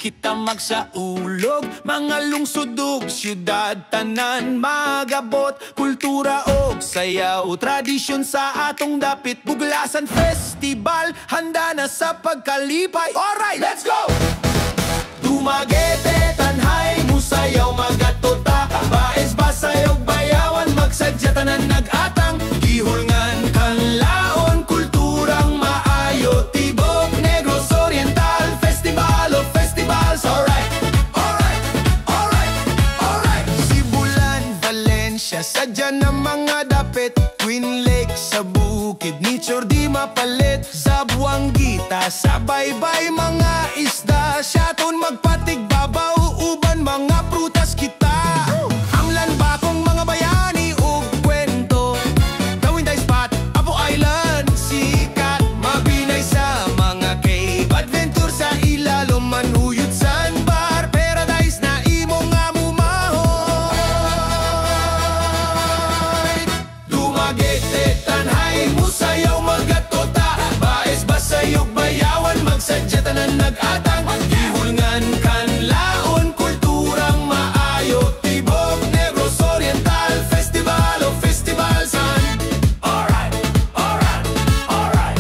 kita magsaulog. Mga lungsod ug syudad tanan magabot. Kultura og sayaw, tradisyon sa atong dapit. Buglasan Festival, handa na sa pagkalipay. Alright, let's go! Dumaguete, tanhay, musayaw, magatota. Baes, basayog, bayawan, magsadya tanan nag-atang. Gihulngan, kanlaon, kulturang maayo. Tibok, Negros Oriental, Festival of Festivals. Alright, alright, alright, alright. Sibulan, Valencia, sadya na mga dapit. Twin Lake, sa bukid, nature di mapalit. Sa Buanguita, sa baybay, mga isda. Siyaton magpatig, babaw, uban, mga prutas kita. Amlan bakong mga bayani ug kwento. Gawin tayo spot, Apo Island, sikat. Mabinay sa mga cave, adventure sa ilalom, manuyot sandbar. Paradise na imo nga mumahoy. Dumaguete, tanhay, musayaw, magatota. Baes, basayog, bayawan, magsadya tanan nag-atang. Gihulngan, kanlaon, kulturang maayo. Tibok, Negros Oriental, Festival of Festivals. Alright, alright, alright.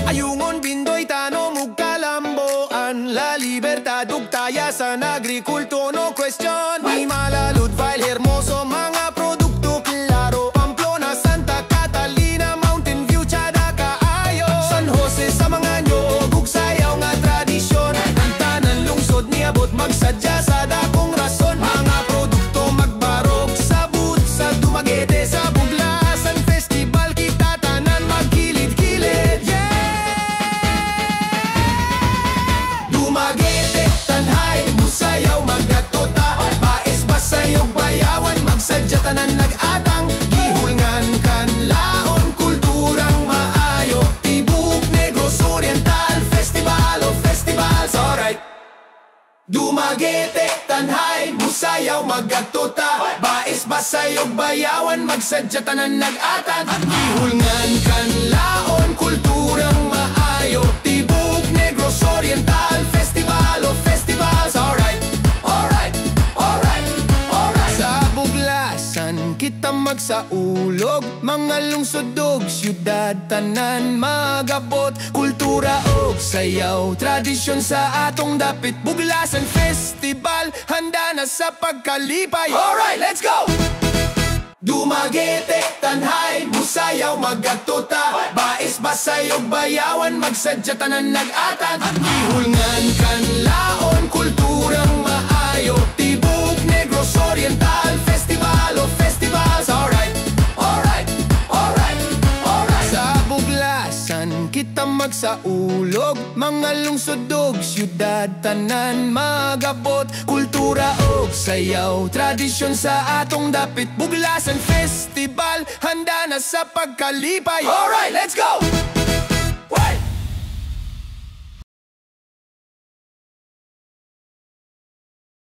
Ayungon, Bindoy, Tanom, ug Kalamboan. La Libertad, ug tayasan, agrikulto, no question. May malalud, file, hermoso, mga produkto, klaro. Pamplona, Santa Catalina, Mountain View, Tiada, kaayo. San Jose, sa mga nyog, ug sayaw nga tradisyon. Ang tanan lungsod niabot, magsadya sa dakong rason. Mga produkto magbarog, sabut sa Dumaguete, sa Buglasan Festival, kita tanan magkilid-kilid. Yeah! Dumaguete, tanhay, musayaw, magatota. Baes, basayog, bayawan, magsadya tanan nag-atang. Gihulngan, kanlaon, kulturang maayo. Tibok, Negros Oriental, Festival of Festivals. Alright. Dumaguete, tanhay, musayaw, magatota. Baes, basayog, bayawan, magsadya tanan nag-atan. Gihulngan, kanlaon, kulturang maayo. Tibok, Negros Oriental, Festival of Festivals. Alright, alright, alright, alright. Sa Buglasan, kita magsaulog. Mga lungsod ug syudad tanan magabot. Kultura og sayaw, tradisyon sa atong dapit. Buglasan Festival, handa na sa pagkalipay. Alright, let's go! Dumaguete, tanhay, musayaw, magatota. Baes, basayog, bayawan, magsadya tanan nag-atan. Gihulngan, kanlaon, kulturang maayo. Tibok, Negros Oriental, Festival of Festivals. Alright, alright, alright, alright. Sa Buglasan, kita magsaulog. Mga lungsod ug syudad tanan magabot. Kultura og sayaw, tradisyon sa atong dapit. Buglasan Festival, handa na sa pagkalipay. Alright, let's go!